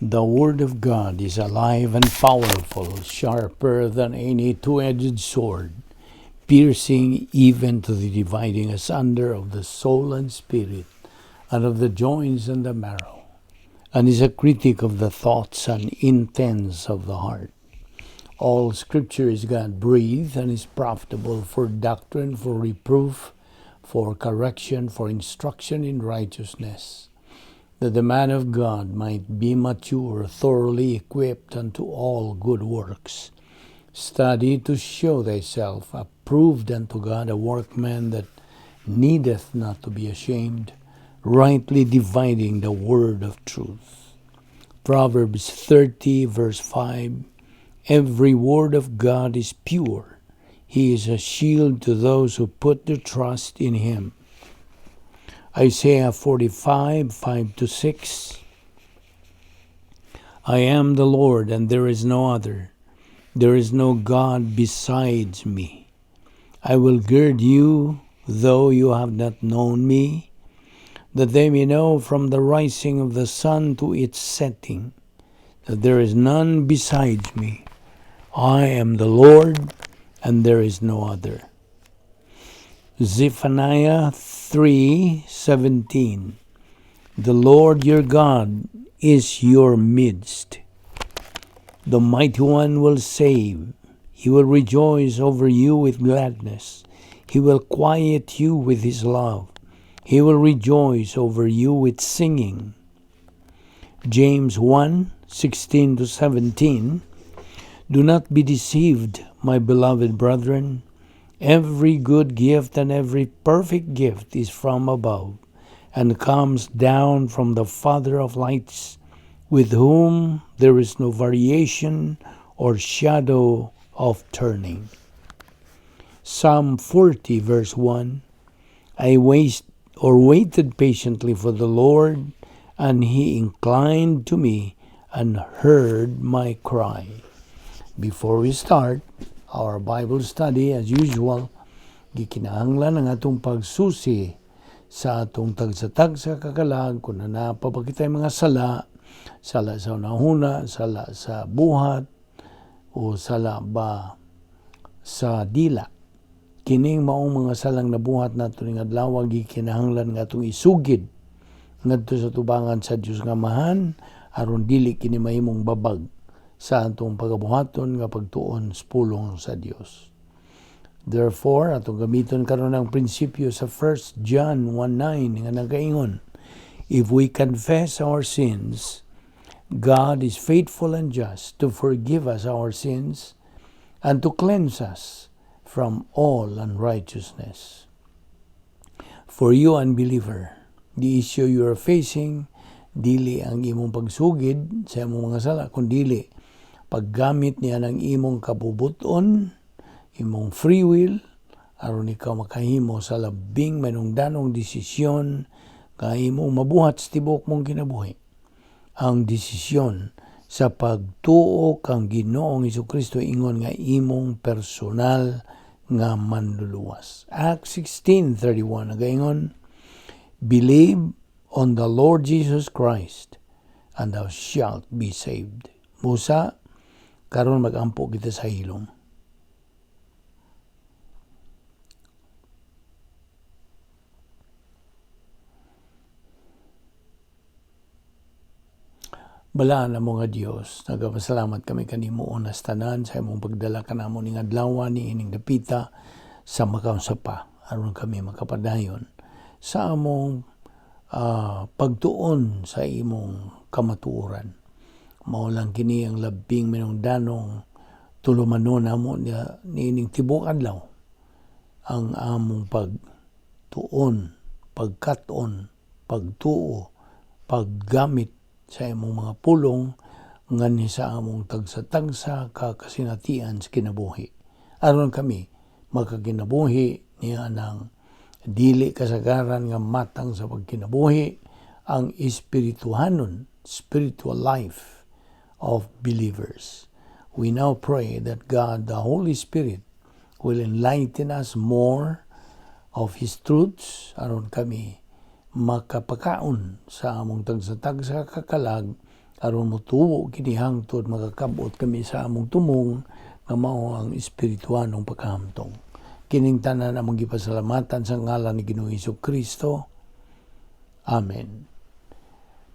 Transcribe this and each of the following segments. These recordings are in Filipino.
The Word of God is alive and powerful, sharper than any two-edged sword, piercing even to the dividing asunder of the soul and spirit, and of the joints and the marrow, and is a critic of the thoughts and intents of the heart. All Scripture is God-breathed and is profitable for doctrine, for reproof, for correction, for instruction in righteousness, that the man of God might be mature, thoroughly equipped unto all good works. Study to show thyself approved unto God, a workman that needeth not to be ashamed, rightly dividing the word of truth. Proverbs 30, verse 5, every word of God is pure. He is a shield to those who put their trust in him. Isaiah 45, 5-6, I am the Lord, and there is no other. There is no God besides me. I will gird you, though you have not known me, that they may know from the rising of the sun to its setting, that there is none besides me. I am the Lord, and there is no other. Zephaniah 3:17. The Lord your God is your midst. The mighty one will save. He will rejoice over you with gladness. He will quiet you with his love. He will rejoice over you with singing. James 1:16-17. Do not be deceived, my beloved brethren. Every good gift and every perfect gift is from above, and comes down from the Father of lights, with whom there is no variation or shadow of turning. Psalm 40, verse 1, I waited patiently for the Lord, and he inclined to me and heard my cry. Before we start our Bible study, as usual, gikinahanglan ang atong pagsusi sa atong tagsatag sa kakalag, kung napapakita mga sala sa unahuna, sala sa buhat, o sala ba sa dila. Kining maong mga salang nabuhat nato ning adlaw, gikinahanglan nga atong isugid ngadto sa tubangan sa Dios nga Amahan, aron dili kini mahimong babag sa atong pagabuhaton nga pagtuon sa pulong sa Dios. Therefore, atong gamiton karon ang prinsipyo sa 1 John 1:9 nga nagaingon, if we confess our sins, God is faithful and just to forgive us our sins and to cleanse us from all unrighteousness. For you unbeliever, the issue you are facing, dili ang imong pagsugid sa imong mga sala, kundi paggamit niya ng imong kabubuton, imong free will, aron ikaw makahimo sa labing manungdanong desisyon nga imong mabuhat sa tibok mong kinabuhi. Ang desisyon sa pagtuo kang Ginoong Jesucristo ingon nga imong personal nga manluluwas. Acts 16:31 nagaingon, believe on the Lord Jesus Christ, and thou shalt be saved. Musa, karon magampo kita sa hilom. Balaan na mga Dios, nagapasalamat kami kanimo unas tanan sa imong pagdala kanamo ning adlaw ni ining dapita sa makaunsa pa aron kami makapadayon sa among pagtuon sa imong kamatuoran. Mao lang kini ang labing minungdanong tulumanon namo niining tibuok adlaw, ang among pagtuon, pagkaton, pagtuo, paggamit sa imong mga pulong ngani sa among tagsa-tagsa kakasinatian sa kinabuhi. Aron kami makaginabuhi niya ng dili kasagaran nga matang sa pagkinabuhi, ang espirituhanon, spiritual life of believers. We now pray that God, the Holy Spirit, will enlighten us more of His truths aron kami makapakaon sa among tagsatag sa kakalag aron motuwo kini hangtod makakabot kami sa among tumong nga mao ang espirituanong pagkahamtong. Kining tanan among gipasalamatan sa ngalan ni Ginoong Hesukristo. Amen.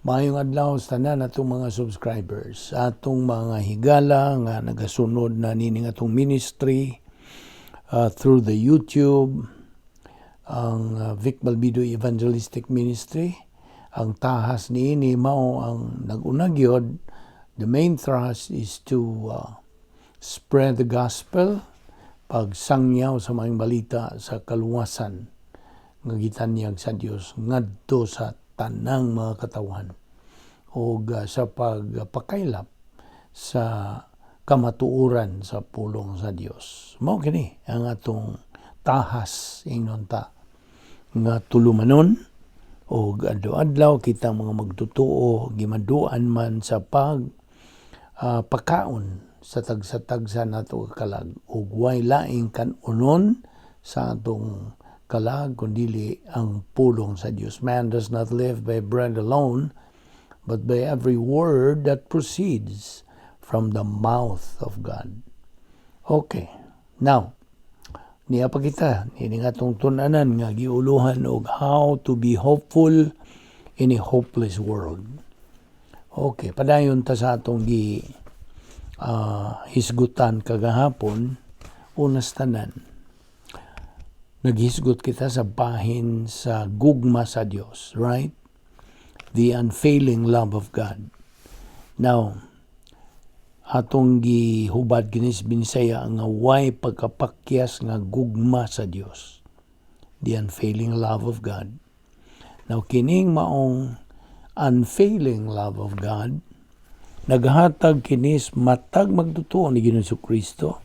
Maayong adlaw sa tanan atong mga subscribers, atong mga higala nga nagasunod na nining atong ministry through the YouTube, ang Vic Balbido Evangelistic Ministry. Ang tahas niini mao ang nag-una gyud. The main thrust is to spread the gospel, pagsangyaw sa mga balita sa kaluwasan nga gitanyag sa Dios ngadto sa tanang mga katawan o sa pagpakaylap sa kamatuoran sa pulong sa Dios. Mao kini ang atong tahas ingnon ta nga tulumanon o adlaw-adlaw kita mga magtutuo gimaduan man sa pagkaon sa tagsa-tagsa nato kalag ug way laing kanunon sa atong kalag kundili ang pulong sa Dios. Man does not live by bread alone, but by every word that proceeds from the mouth of God. Okay. Now, niya pa kita, nining atong tunanan nga giuluhan og how to be hopeful in a hopeless world. Okay, padayon ta sa atong hisgutan kagahapon, unas tanan. Naghisgot kita sa bahin sa gugma sa Dios, right? The unfailing love of God. Now, atong gihubad kinis Binisaya nga way pagkapakyas nga gugma sa Dios, the unfailing love of God. Now kining maong unfailing love of God naghatag kinis matag magtutuo ni Ginoong Hesukristo,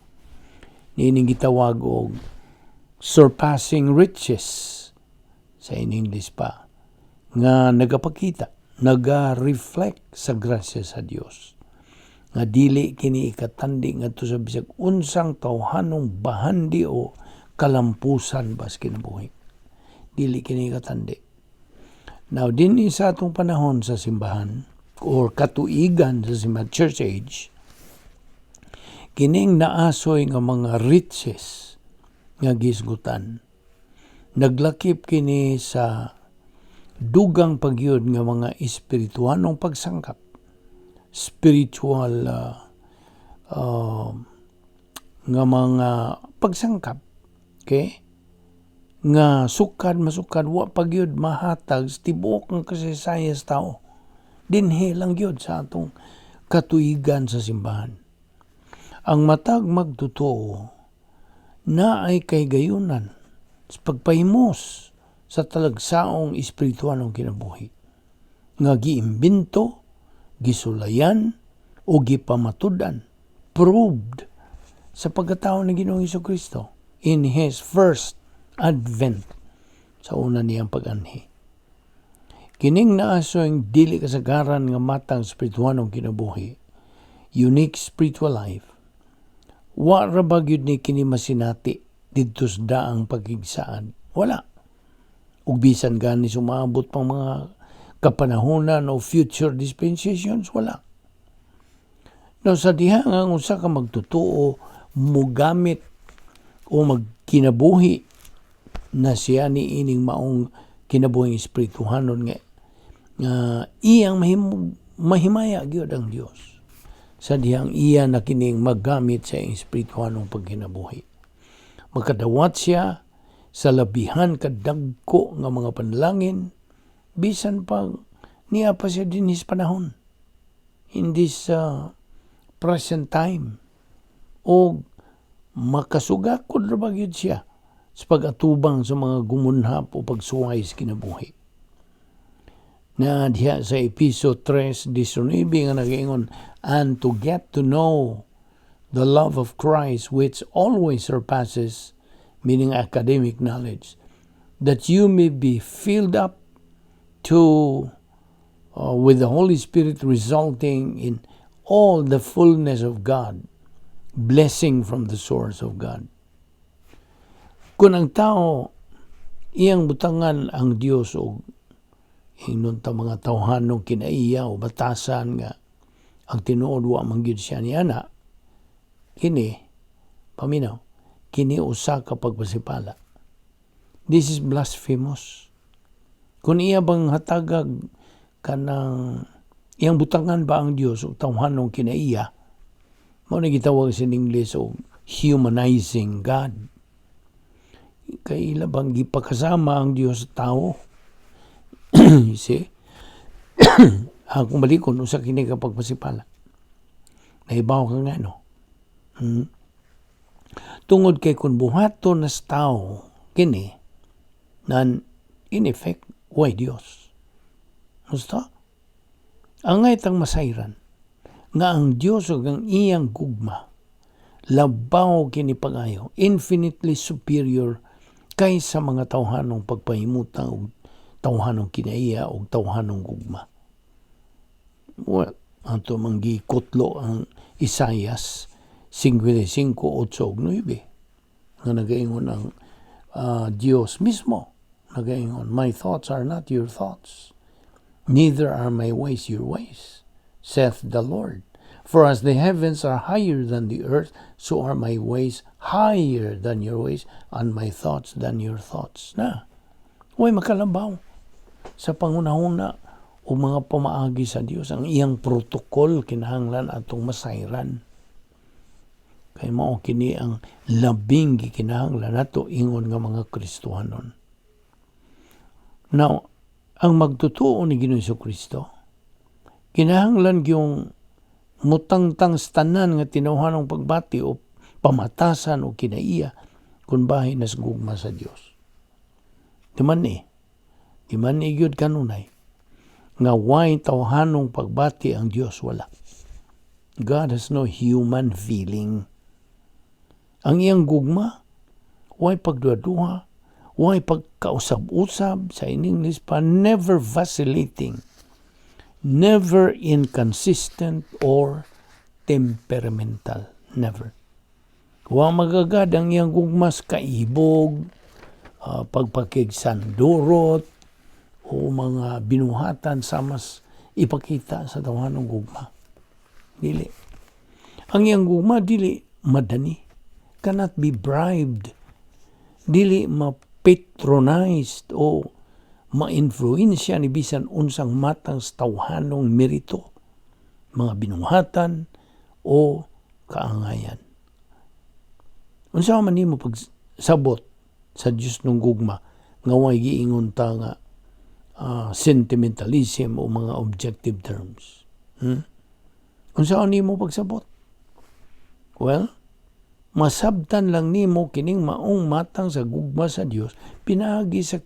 nining gitawag og surpassing riches sa in English pa, nga nagapakita, naga-reflect sa grasya sa Dios, nga dili kini ikatandi ngadto sa bisag unsang tawhanong bahandi o kalampusan bas kinabuhi. Dili kini ikatandi. Now dinhi sa atong panahon sa simbahan or katuigan sa simbahan, church age, kining naasoy nga mga riches nga gisgutan naglakip kini sa dugang pagyud nga mga espirituanong pagsangkap, spiritual nga mga pagsangkap, okay, nga masukad wa pagyud mahatag sa tibuok nga kasaysayan sa tao, dinhi lang gyud sa atong katuigan sa simbahan. Ang matag magtutuo na ay kay gayunan sa pagpahimos sa talagsaong espirituanong kinabuhi nga giimbento, gisulayan o gipamatudan, proved sa pagkatao ng Ginoong Hesukristo in His first advent, sa una niyang pag-anhi. Kining naasoy dili kasagaran nga matang espirituanong kinabuhi, unique spiritual life, wa ra ba gyud ni kini masinati didto sa daang pagkigsaan? Wala. Ug bisan gani sumabot pang mga kapanahonan o future dispensations, wala. Now, sa diha nga usa ka magtutuo, mugamit o magkinabuhi na siya ni ining maong kinabuhing espirituhanon nga iyang mahimaya gyud ang Dios. Sa dihang iya na kining maggamit sa espirituhanong pagkinabuhi. Magkadawat siya sa labihan kadagko nga mga panalangin, bisan pag niya pa siya din his panahon in this present time, o makasugakod ra ba gyud siya sa pag-atubang sa mga gumunhap o pagsuway sa kinabuhi. Na diha sa Episo 3:19 nga nag-ingon, and to get to know the love of Christ which always surpasses, meaning academic knowledge, that you may be filled up to with the Holy Spirit, resulting in all the fullness of God, blessing from the source of God. Kung ang tao iyang butangan ang Dios o hinunta mga tawhanong kinaiya o batasan nga ang tinuod wa man gyud siya ni ana, kini paminaw, kini usa ka pagpasipala. This is blasphemous. Kung iya bang hatagag kanang iyang butangan ba ang Dios o tawhanong kinaiya, mao na gitawag sa English o humanizing God. Kay ila bang gipakasama ang Dios sa tao? You see? Kung balikon, usa kini ka pagpasipala. Nahibaw ka nga, no? Tungod kay kung buhaton na sa tao, kini, nan, in effect, why Dios? Musta? Angay tang masayran, nga ang Dios o ang iyang gugma, labaw kini pagayo, infinitely superior kaysa mga tawhanong pagpahimutan o tawhanong kinaiya o tawhanong gugma. Well, ato manggi kutlo ang Isaias 55:8-9 nga nagaingon ang Dios mismo, nagaingon, my thoughts are not your thoughts, neither are my ways your ways, saith the Lord. For as the heavens are higher than the earth, so are my ways higher than your ways, and my thoughts than your thoughts. Na, huwag makalabaw sa pangunahuna o mga pamaagi sa Dios. Ang iyang protokol kinahanglan atong masayran. Kay mao kini ang labing gikinahanglan nato ingon nga mga Kristohanon. Now, ang magtutuo ni Ginoong Jesucristo, kinahanglan yung mutangtang stanan nga tinawhanong pagbati o pamatasan o kinaiya kung bahin nas gugma sa Dios. Di man gyud kanunay nga way tawhanong pagbati ang Dios, wala. God has no human feeling. Ang iyang gugma, way pagduha-duha, way pagkausab-usab, sa English pa, never vacillating, never inconsistent or temperamental. Never. Wa magagad ang iyang gugmas kaibog, pagpakigsandurot, o mga binuhatan sa mas ipakita sa tawhanong gugma. Dili. Ang iyang gugma, dili madani. Cannot be bribed. Dili ma-patronized o ma-influensya ni bisan unsang matang sa tawhanong merito, mga binuhatan o kaangayan. Unsa man nimo pagsabot sa Dios nung gugma nga way giingon ta nga sentimentalism o mga objective terms. Unsa nimo pagsabot? Well, masabtan lang nimo kining maong matang sa gugma sa Dios pinaagi sa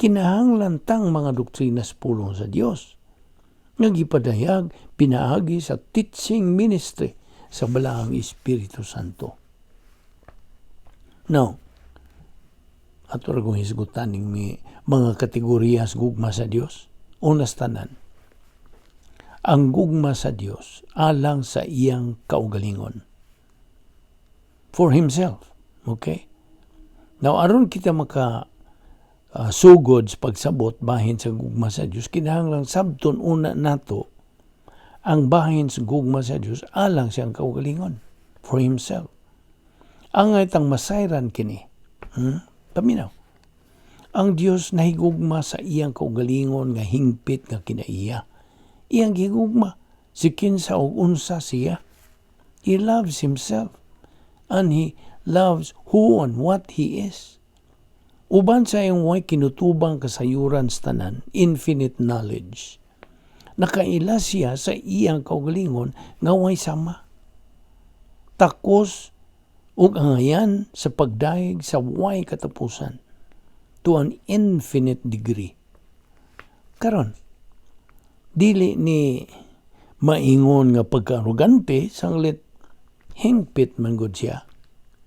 kinahanglan tang mga doktrinas pulong sa Dios. Nga gipadayag pinaagi sa teaching ministry sa balaang Espiritu Santo. Now, ato ra kong hisgutan ning mga kategoriyas gugma sa Dios. Unas tanan, ang gugma sa Dios alang sa iyang kaugalingon. For Himself. Okay? Now, aron kita sugod sa pagsabot bahin sa gugma sa Dios, kinahanglang sabton una nato ang bahin sa gugma sa Dios alang siyang kaugalingon. For Himself. Ang itang masayran kini. Paminaw. Ang Dios nahigugma sa iyang kaugalingon nga hingpit nga kinaiya. Iyang higugma si kinsa og unsa siya. He loves Himself. And He loves who and what He is. Uban sa iyong way kinutubang kasayuran sa tanan, infinite knowledge. Nakaila siya sa iyang kaugalingon nga way sama. Takos ug angayan sa pagdaig sa way katapusan to an infinite degree. Karon, dili ni maingon nga pagka-arugante sanglit hingpit man gud siya.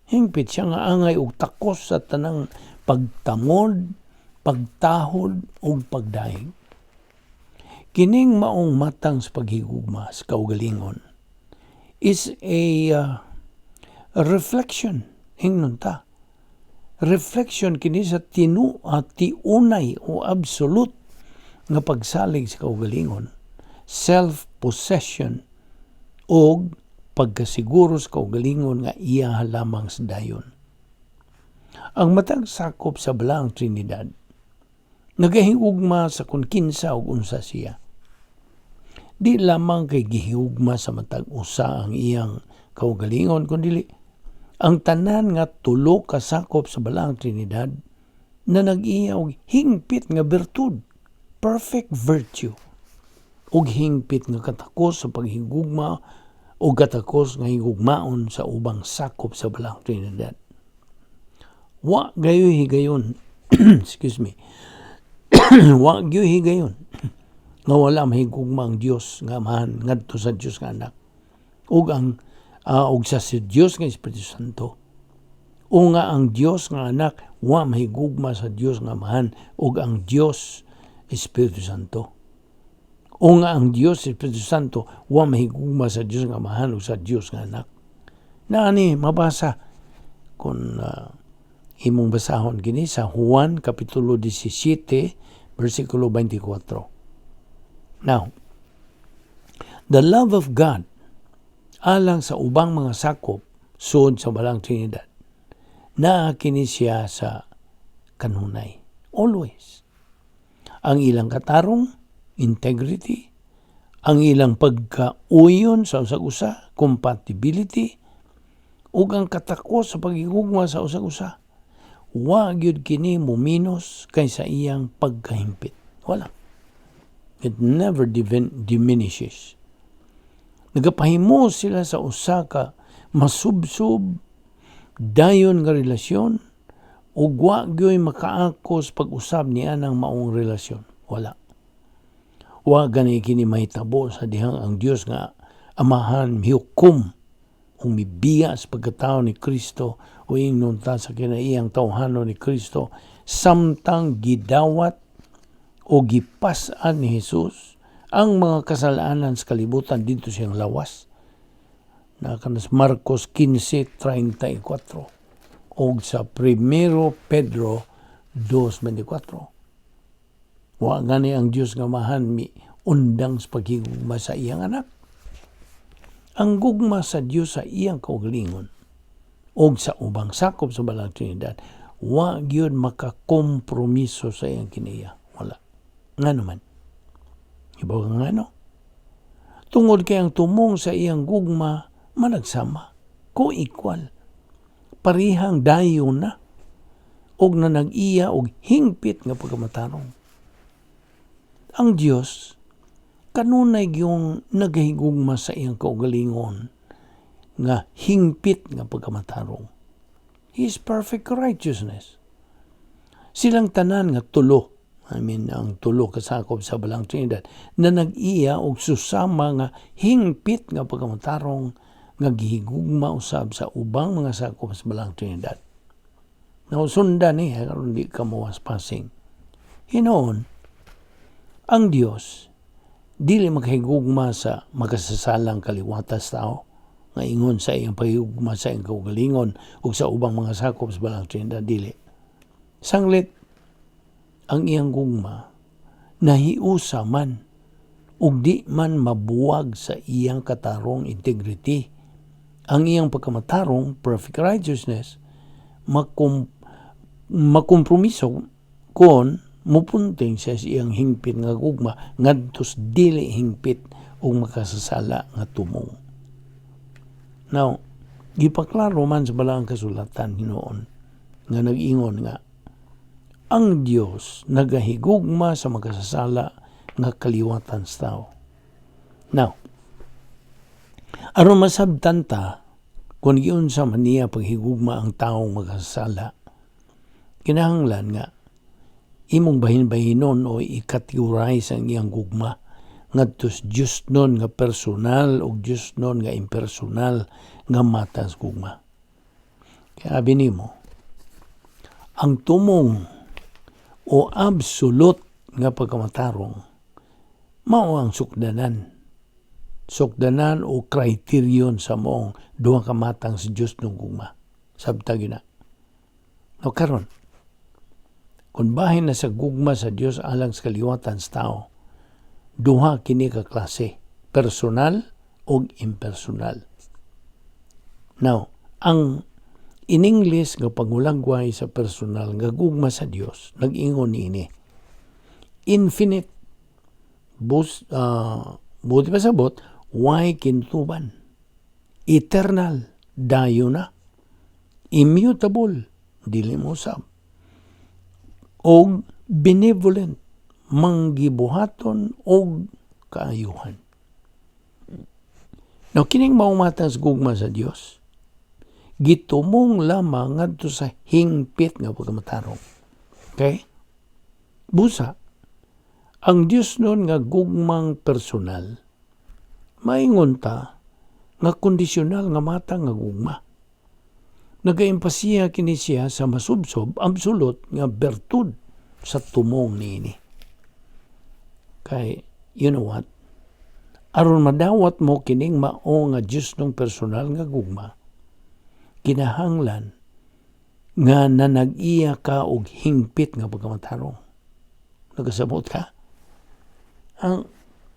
Hingpit siya nga angay og takos sa tanang pagtamod, pagtahod ug pagdaig. Kining maong matang sa paghigugma sa kaugalingon is a reflection, hingnon ta. Reflection kini sa tiunay o absolute nga pagsalig sa kaugalingon, self-possession o pagkasiguro sa kaugalingon nga iya lamang sa dayon. Ang matag sakop sa balaang Trinidad nagahigugma sa kung kinsa ug unsa siya. Di lamang kay gihigugma sa matag usa ang iyang kaugalingon, kundi ang tanan nga tulo ka sakop sa balaang Trinidad na nag-iya og hingpit nga bertud, perfect virtue, ug hingpit nga katakos sa paghigugma o katakos nga higugmaon sa ubang sakop sa balaang Trinidad. Wa gayoy higayon excuse me wa gayoy higayon nga wala mahigugma ang Dios nga Amahan ngadto sa Dios nga Anak ug ang ug sa Dios nga Espiritu Santo, o nga ang Dios nga Anak wa mahigugma sa Dios nga Amahan ug ang Dios Espiritu Santo, o nga ang Dios Espiritu Santo wa mahigugma sa Dios nga Amahan ug sa Dios nga Anak. Naani mabasa kung imong basahon kini sa Juan kapitulo 17 versikulo 24. Now, the love of God alang sa ubang mga sakop sud sa balaang Trinidad naa kini siya sa kanunay always. Ang ilang katarong, integrity, ang ilang pagkauyon sa usag-usa, compatibility, ug ang katakos sa paghigugma sa usag-usa. Wa gyud kini muminos kaysa iyang pagkahimpit. Wala. It never diminishes. Nagapahimo sila sa usa ka masubsob dayon nga relasyon ug wa gyoy makaakos pag-usab niya ng maong relasyon. Wala. Wa gani kini mahitabo sa dihang ang Dios nga Amahan mihukom o mibiya sa pagkatao ni Kristo o inunta sa kinaiyang tawhanon ni Kristo samtang gidawat o gipas-an ni Jesus ang mga kasalanan sa kalibutan dito siyang lawas. Nakanas Marcos 15:34 o sa 1 Pedro 2:24. Wa gani ang Dios nga Amahan mi undang sa paghigugma sa iyang anak. Ang gugma sa Dios sa iyang kaugalingon o sa ubang sakop sa balaang Trinidad, wa gyud makakompromiso sa iyang kinaiya. Wala. Nga naman. Ibaw nga no? Tungod kay ang tumong sa iyang gugma managsama, co-equal, parihang dayon na, og na nag-iya og hingpit nga pagkamatarong. Ang Dios kanunay yung nagahigugma sa iyang kaugalingon nga hingpit nga pagkamatarong. His perfect righteousness. Silang tanan nga tulo, ang tulo kasakop sa balaang Trinidad, na nag-iya og susama nga hingpit nga pagkamatarong nga gihigugma usab sa ubang mga sakop sa balaang Trinidad. Nausundan karon di ka mawaspasing. Hinoon, ang Dios dili makahigugma sa makasasalang kaliwatas tao nga ingon sa iyang pahigugma sa iyang kaugalingon ug sa ubang mga sakop sa balaang Trinidad, dili. Sanglit ang iyang gugma nahiusa man ug di man mabuwag sa iyang katarong integrity. Ang iyang pagkamatarong perfect righteousness makompromiso kon mupunting sa iyang hingpit nga gugma ngadtos dili hingpit o makasasala nga tumong. Now, gipaklaro man sa balaang kasulatan hinoon nga nag-ingon nga ang Dios nagahigugma sa makasasala nga kaliwatan sa tao. Now, aron masabtan ta kung giunsa man niya paghigugma ang taong makasasala, kinahanglan nga imong bahin-bahinon o i-categorize ang iyang gugma ngadtos Diyos nun nga personal o Diyos nun nga impersonal nga matas gugma. Kaya binimo, ang tumong o absolute nga pagkamatarong mao ang sukdanan o kriteriyon sa moong duha ka matang sa Diyos nung gugma. Sabtag yun na. No, karon, kung bahin na sa gugma sa Dios alang sa kaliwatan sa tao, duha kini ka klase, personal o o impersonal. Now, ang in English nga pangulagway sa personal nga gugma sa Dios nag-ingon ini infinite buti pa sabot why kintuban, eternal dayo na, immutable dili mo usab, og benevolent manggibuhaton og kaayuhan. Now kining maumatang gugma sa Dios gitumong lamang ngadto sa hingpit nga pagkamatarong. Okay? Busa, ang Dios nun nga gugmang personal, maingon ta nga kondisyonal nga mata nga gugma. Nagaempasiya kini siya sa masubsob, absolute nga bertud sa tumong niini. Kay, you know what? Aron madawat mo kining mao nga Dios nung personal nga gugma, kinahanglan nga nanag-iya ka og hingpit nga pagkamatarong. Nagasabot ka? Ang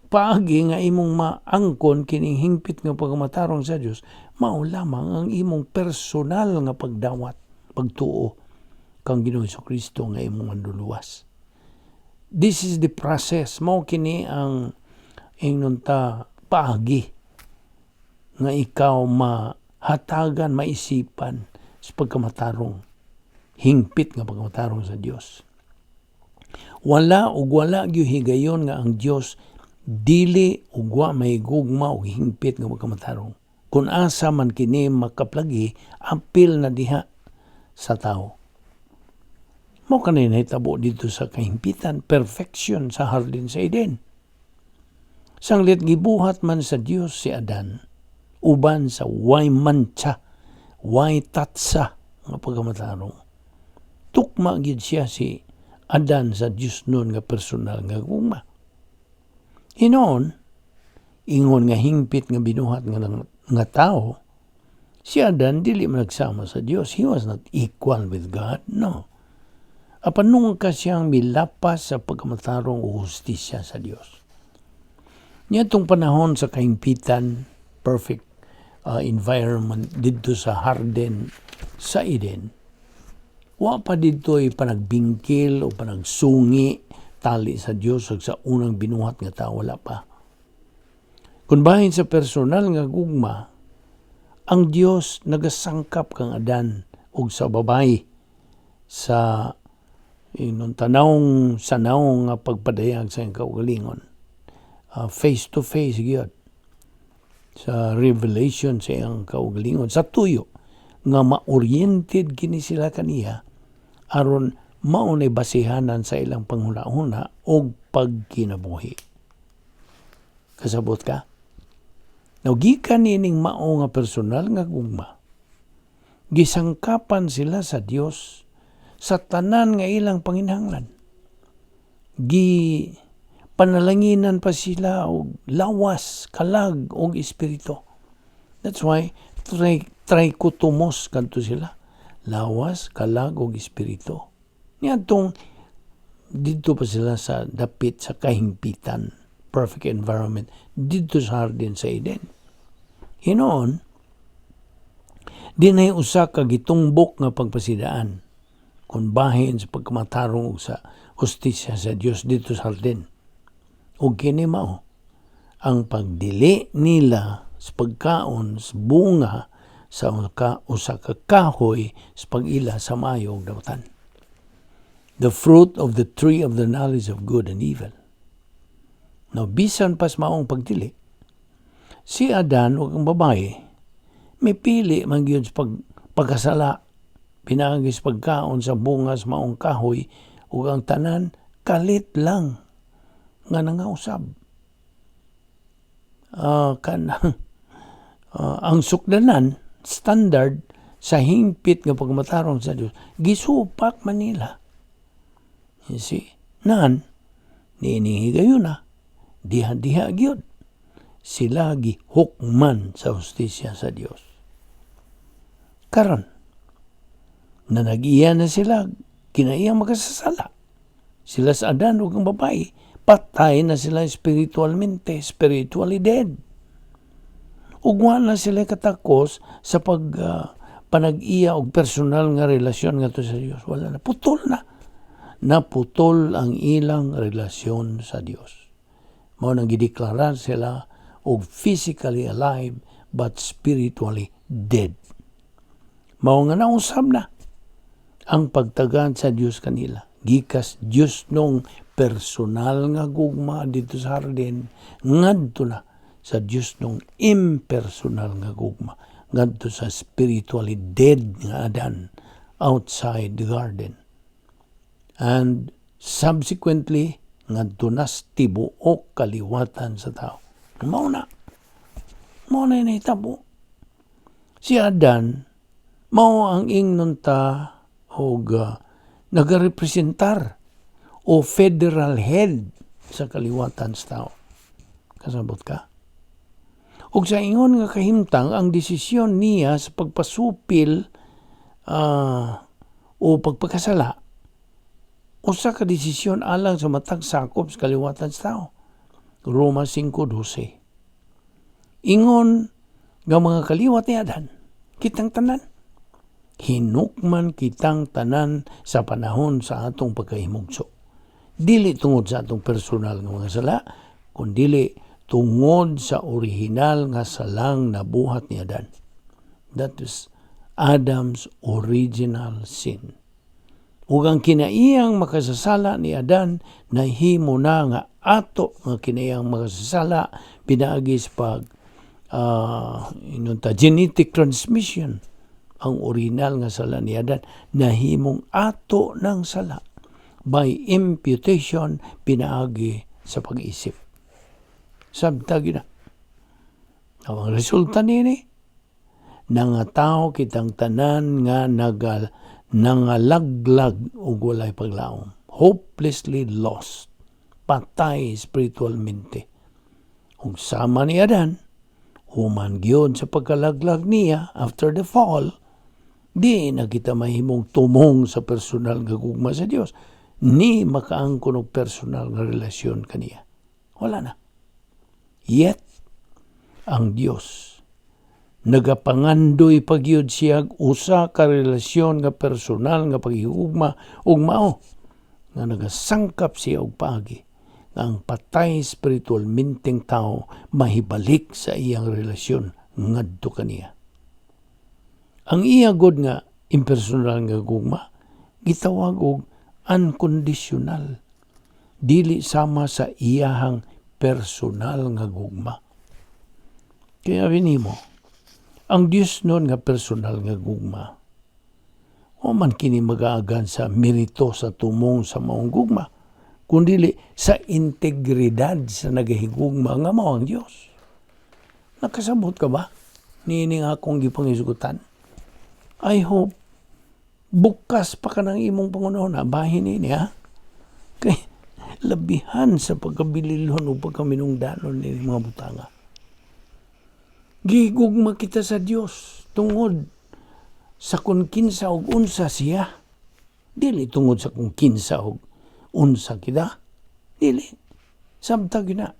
paagi nga imong maangkon kining hingpit nga pagkamatarong sa Dios, mao lamang ang imong personal nga pagdawat, pagtuo kang Ginoong Jesucristo nga imong manluluwas. This is the process. Mao kini ang ingnon ta paagi nga ikaw hatagan, maisipan sa pagkamatarong, hingpit nga pagkamatarong sa Dios. Wala gyud higayon nga ang Dios dili ug wa may gugma og hingpit nga pagkamatarong. Kung asa man kini makaplagi, apil na diha sa tao. Mao kanay nahitabo dito sa kahimpitan, perfection sa hardin sa Eden. Sanglit gibuhat man sa Dios si Adan, uban sa way mancha, way tatsa nga pagkamatarong. Tukma gid siya si Adan sa Dios nun nga personal nga gugma. Hinoon, ingon nga hingpit nga binuhat nga tao, si Adan dili man nagsama sa Dios. He was not equal with God, no. Apan nung ka siyang milapas sa pagkamatarong o hustisya sa Dios. Niyatong panahon sa kahimpitan, perfect environment dito sa harden sa Eden, wa pa dito'y panagbingkil o panagsungi tali sa Dios ug sa unang binuhat nga tao, wala pa. Kung bahin sa personal nga gugma, ang Dios nagasangkap kang Adan ug sa babayi sa tanawong sanawong nga pagpadayag sa iyang kaugalingon. Face to face gyud sa revelation sa iyang kaugalingon, sa tuyo nga ma-oriented kini sila kaniya aron maunay basihanan sa ilang panghuna-huna o pagkinabuhi. Kasabot ka? Gikan nining mao nga personal nga gugma, gisangkapan sila sa Dios sa tanan nga ilang panginahanglan. Panalanginan pa sila og lawas, kalag og espiritu. That's why trikutumos kanto sila. Lawas, kalag og espiritu. Niyadtong dito pa sila sa dapit sa kahimpitan, perfect environment dito sa hardin sa Eden. Hinoon, dinay usa ka gitumbok nga pagpasidaan kung bahin sa pagkamatarong sa hustisya sa Dios dito sa hardin. O kini mao ang pagdili nila sa pagkaon sa bunga sa usa ka kahoy sa pag-ila sa maayo ug dawtan. The fruit of the tree of the knowledge of good and evil. Now, bisan pas maong pagdili, si Adan ug ang babae may pili man gyud sa pagkasala, pinaagi sa pagkaon sa bunga sa maong kahoy ug ang tanan kalit lang nga nangausab. Ang sukdanan, standard sa hingpit nga pagmatarong sa Dios, gisupak man nila. You see, nan, niinihigayo na, diha-diha gyud sila gihukman sa hustisya sa Dios. Karon, na nag-iya na sila, kinaiyang makasasala. Sila sa Adan ug ang babae, patay na sila spiritually dead. ug wala sila katakos sa panag-iya og personal nga relasyon ngadto sa Dios. Wala na, putol na. Naputol ang ilang relasyon sa Dios. Mao nang gideklara sila og physically alive but spiritually dead. Mao nga nausab na ang pagtagad sa Dios kanila. Gikas Dios nung personal nga gugma dito sa hardin, ngadto na sa Dios nung impersonal nga gugma, ngadto sa spiritually dead nga Adan outside the garden. And subsequently, ngadto na tibuok kaliwatan sa tao. Mao na nahitabo. Si Adan, mao ang ingnon ta og nagarepresentar o federal head sa kaliwatan sa tao. Kasabot ka? Ug sa ingon nga kahimtang, ang desisyon niya sa pagpasupil o pagpakasala, usa ka desisyon alang sa matag sakop sa kaliwatan sa tao. Roma 5:12. Ingon nga mga kaliwat ni Adan, kitang tanan. Hinukman kitang tanan sa panahon sa atong pagkahimugso. Dili tungod sa atong personal nga mga sala, kundi tungod sa original nga salang nabuhat ni Adan. That is Adam's original sin. Ug ang kinaiyang makasasala ni Adan, nahimo na nga ato nga kinaiyang makasasala pinaagi sa genetic transmission. Ang original nga sala ni Adan, nahimong ato ng sala by imputation pinaagi sa pag-isip. Sabtag na. Ang resulta nini, nangatao kitang tanan nga nangalaglag ug walay paglaom. Hopelessly lost. Patay spiritualmente. Ug sama ni Adan, human gyud sa pagkalaglag niya after the fall, di na kita mahimong tumong sa personal nga gugma sa Dios, ni makaangkon og personal nga relasyon kaniya. Wala na. Yet, ang Dios nagapangandoy pagyud siya usa ka relasyon nga personal nga paghigugma ug mao nga nagasangkap siya og paagi nga ang patay spiritual minteng tao mahibalik sa iyang relasyon ngadto kaniya. Ang iya god nga impersonal nga gugma gitawag og unconditional, dili sama sa iyahang personal nga gugma. Kaya binimo, ang Dios nun nga personal nga gugma, o man kini mag-aagan sa merito sa tumong sa maong gugma, kundi sa integridad sa nagahigugma nga mao ang Dios. Nakasabot ka ba? Nining akong gipangisgutan. I hope bukas pa ka ng imong pangunahon na bahin ini, ha? Kay labihan sa pagkabililhon o pagkaminungdanon ni mga butanga. Gigugma kita sa Dios tungod sa kung kinsa og unsa siya. Dili tungod sa kung kinsa og unsa kita. Dili. Sabtag na.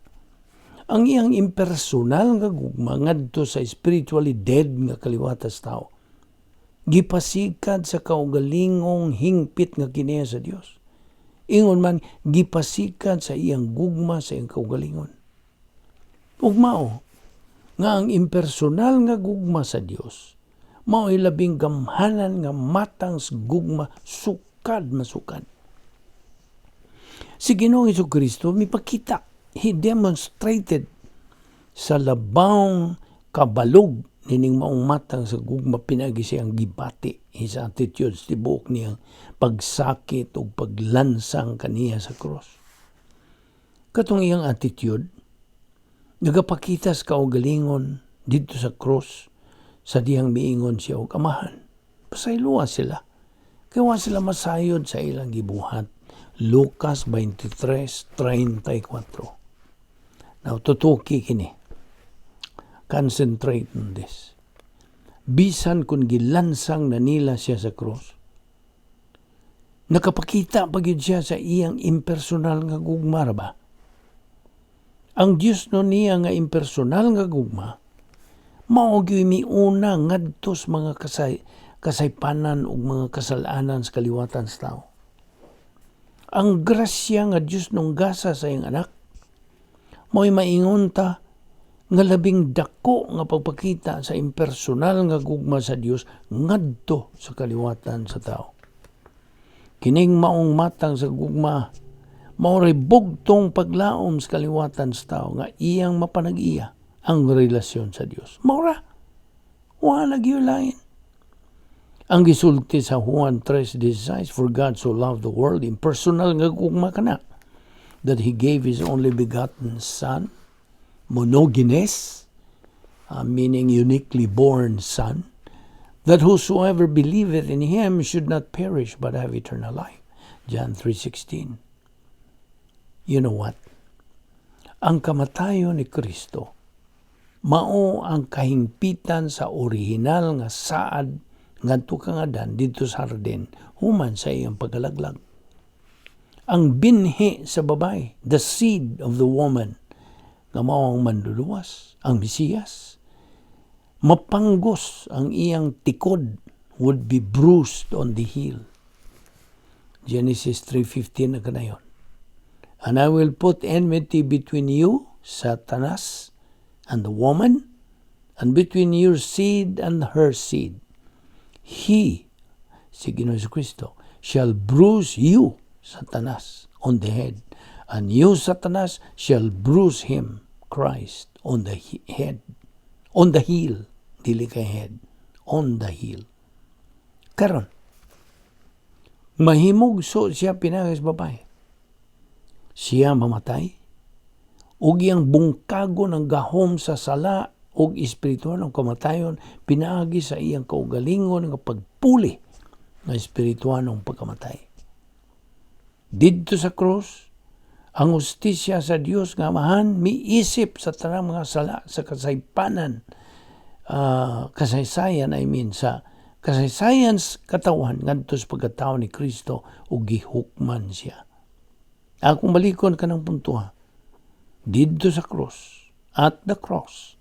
Ang iyang impersonal nga gugma ngadto sa spiritually dead nga kaliwatas tao, gipasikad sa kaugalingong hingpit nga kiniya sa Dios. Ingon man, gipasikad sa iyang gugma sa iyang kaugalingon. Ug mao nga ang impersonal nga gugma sa Dios, mao ay labing gamhanan nga matang gugma sukad masukad. Si Ginoong Jesucristo mipakita, He demonstrated sa labawng kabalog nining maong matang sa gugma pinagi siyang gibati his attitudes tibuok niyang pagsakit o paglansang kaniya sa cross. Katong iyang attitude nagapakita sa kaugalingon dito sa cross sa diyang miingon siya og amahan. Pasayloa sila. Kaya wa sila masayod sa ilang gibuhat. Lucas 23:34. Now, tutuki kini. Concentrate on this. Bisan kung gilansang na nila siya sa cross, nakapakita pagyud siya sa iyang impersonal nga gugma ba? Ang Dios no niya nga impersonal nga gugma, Mao gyud miuna ngadto sa mga kasaypanan ug mga kasalanan sa kaliwatan sa tao. Ang grasya nga Dios nung gasa sa iyang anak, mao'y maingon ta nga labing dako nga pagpakita sa impersonal nga gugma sa Dios ngadto sa kaliwatan sa tao. Kining maong matang sa gugma, mao'y bugtong paglaom sa kaliwatan sa tao nga iyang mapanag-iya ang relasyon sa Dios. Maura, wala gyud lain. Ang gisulti sa Juan 3:16, for God so loved the world, impersonal nga gugma kana, that He gave His only begotten Son, monogenes, meaning uniquely born Son, that whosoever believeth in Him should not perish but have eternal life. John 3:16. You know what? Ang kamatayon ni Kristo, mao ang kahingpitan sa orihinal nga saad ngadto kang Adan dito sa hardin human sa iyang pagkalaglag. Ang binhi sa babae, the seed of the woman, nga mao ang manluluwas, ang Mesiyas, mapanggos ang iyang tikod, would be bruised on the heel. Genesis 3:15 na kanayon. And I will put enmity between you, Satanas, and the woman, and between your seed and her seed. He, si Ginoong Jesucristo, shall bruise you, Satanas, on the head, and you, Satanas, shall bruise him, Christ, on the head, on the heel, dili kay head, on the heel. Karon, mahimog so siya pinagis babae. Siya mamatay, ug iyang bungkago ng gahom sa sala ug espiritual ng kamatayon pinaagi sa iyang kaugalingon nga pagpuli ng espiritual ng pagkamatay. Didto sa krus, ang hustisya sa Dios nga amahan miisip sa tanang mga sala sa kasaysayan sa kasaysayan katawan ngadto sa pagkatao ni Kristo ug gihukman siya. Akong balikon kanang punto, didto sa cross, at the cross,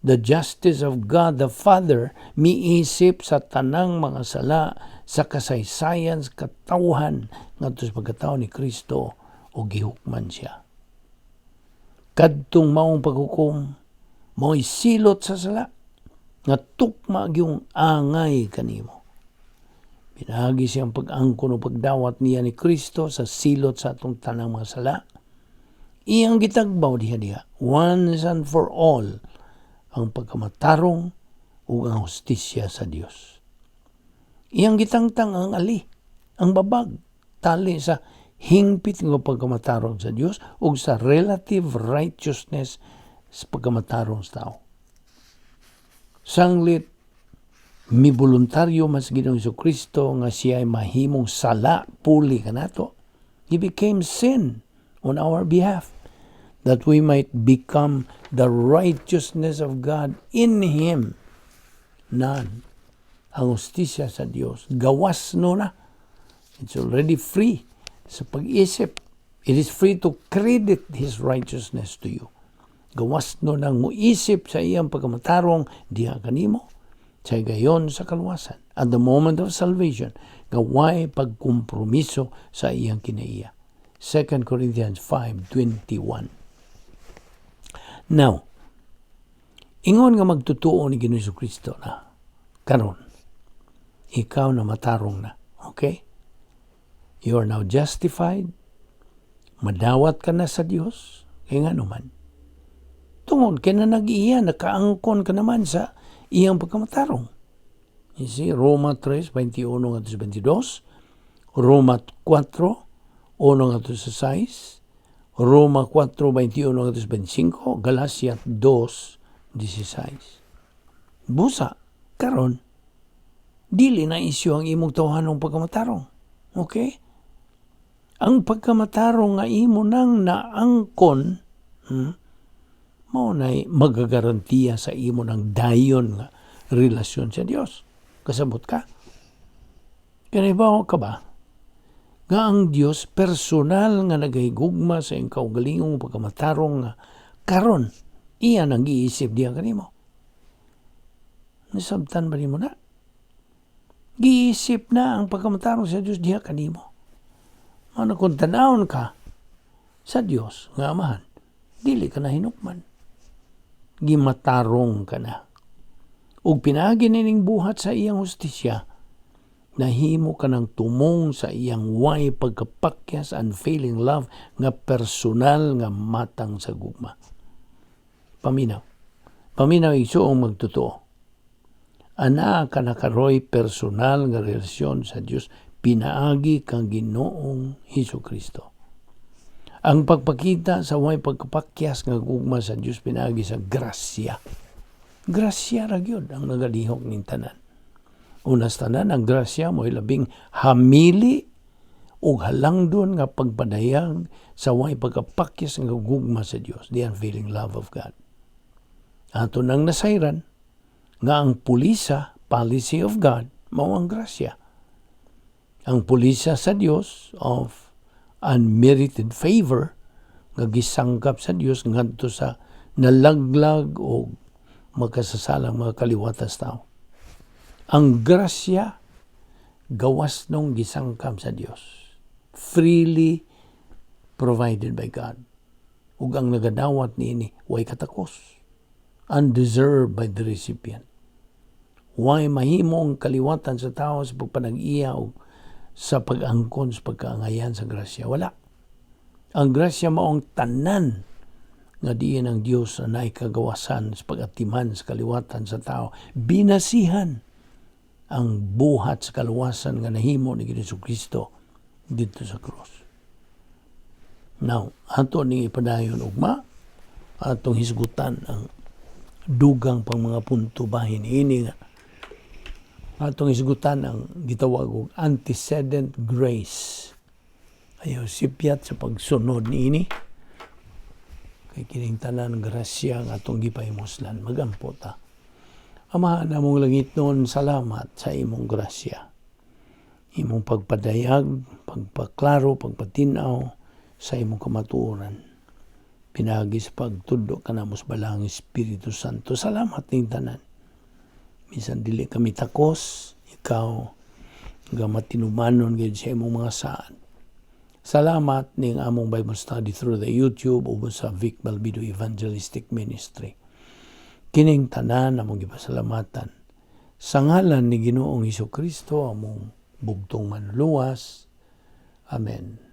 the justice of God the Father miisip sa tanang mga sala sa kasaysayan sa katawhan ngadto sa pagkatao ni Kristo o gihukman siya. Kadtong maong paghukom, mao'y silot sa sala nga tukma gyung angay kanimo. Pinagi siyang pag-angkon o pagdawat niya ni Kristo sa silot sa atong tanang mga sala. Iyang gitagbaw diha once and for all ang pagkamatarong ug ang hustisya sa Dios. Iyang gitangtang ang ali, ang babag, tali sa hingpit nga pagkamatarong sa Dios ug sa relative righteousness sa pagkamatarong sa tao. Sanglit mi voluntaryo mas Ginoong Jesucristo nga siya ay mahimong sala puli kanato. He became sin on our behalf that we might become the righteousness of God in Him. None. Ang hustisya sa Dios gawas no na. It's already free sa pag-isip. It is free to credit His righteousness to you. Gawas no nang muisip sa iyang pagkamatarong diha kanimo. Sa gayon sa kaluwasan, at the moment of salvation, gaway pagkompromiso sa iyang kinaiya. 2 Corinthians 5:21. Now, ingon nga magtutuo ni Ginoong Jesucristo na karon, ikaw na matarong na. Okay? You are now justified. Madawat ka na sa Dios. Kaya nga naman. Tungod, kaya na nag-iya, nakaangkon ka naman sa iyang pagkamatarong. You see, Roma 3:21-22, Roma 4:1-6, Roma 4:21-25, Galacia 2:16. Busa, karon, dili na isyu ang imong tawhanong pagkamatarong. Okay? Ang pagkamatarong nga imo nang naangkon, mao nay magagarantiya sa imo ng dayon nga relasyon sa Dios. Kasabot ka? Kanibaw ka ba? Nga ang Dios personal nga nagahigugma sa iyong kaugalingong pagkamatarong nga karon iya nang giisip diya kanimo. Nasabtan ba nimo na? Giisip na ang pagkamatarong sa Dios diha kanimo. Ano kung tanawon ka sa Dios nga Amahan, dili ka na hinukman. Gimatarong ka na. Ug pinaagi nining buhat sa iyang hustisya, nahimo ka ng tumong sa iyang way pagkapakyas, unfailing love nga personal nga matang sa gugma. Paminaw igsuong magtotoo. Ana ka nakaroy personal nga relasyon sa Dios pinaagi kang Ginoong Hesukristo. Ang pagpakita sa way pagkapakyas nga gugma sa Dios pinaagi sa grasya. Grasya ra gyud ang nagalihok ning tanan. Unas tanan ang grasya mo'y labing hamili ug halangdon nga pagpadayag sa way pagkapakyas nga gugma sa Dios, the unfailing love of God. Ato nang nasayran nga ang pulisa, policy of God, mao ang grasya. Ang pulisa sa Dios of unmerited favor nga gisangkap sa Dios ngadto sa nalaglag o magkasasalang mga kaliwatas tao. Ang grasya gawas nung gisangkap sa Dios, freely provided by God. Ug ang nagadawat niini way katakos, undeserved by the recipient. Way mahimo ang kaliwatan sa tao sa pagpanag-iya o sa pag-angkon sa pagkaangayan sa grasya. Wala. Ang grasya maong tanan nga diin ang Dios na naikagawasan sa pag-atiman sa kaliwatan sa tao. Binasihan ang buhat sa kaluwasan nga nahimo ni Jesucristo dito sa krus. Now, ato ning ipadayon ugma, atong hisgutan ang dugang pang mga punto bahin ini nga atong isgutan ang gitawag og antecedent grace. Ayaw sipyat sa pagsunod niini. Kay kining tanan grasya nga atong gipahimoslan, magampo ta. Ama namong langit noon, salamat sa imong grasya. Imong pagpadayag, pagpaklaro, pagpatinaw sa imong kamatuoran. Pinagi sa pagtudlo ka na mos balang Espiritu Santo. Salamat ning tanan. Minsan dili kami takos, ikaw nga matinumanon gyud sa imong mga saan. Salamat ning among Bible study through the YouTube o sa Vic Balbido Evangelistic Ministry. Kining tanan among gipasalamatan. Sa ngalan ni Ginoong Hesukristo among bugtong manluwas. Amen.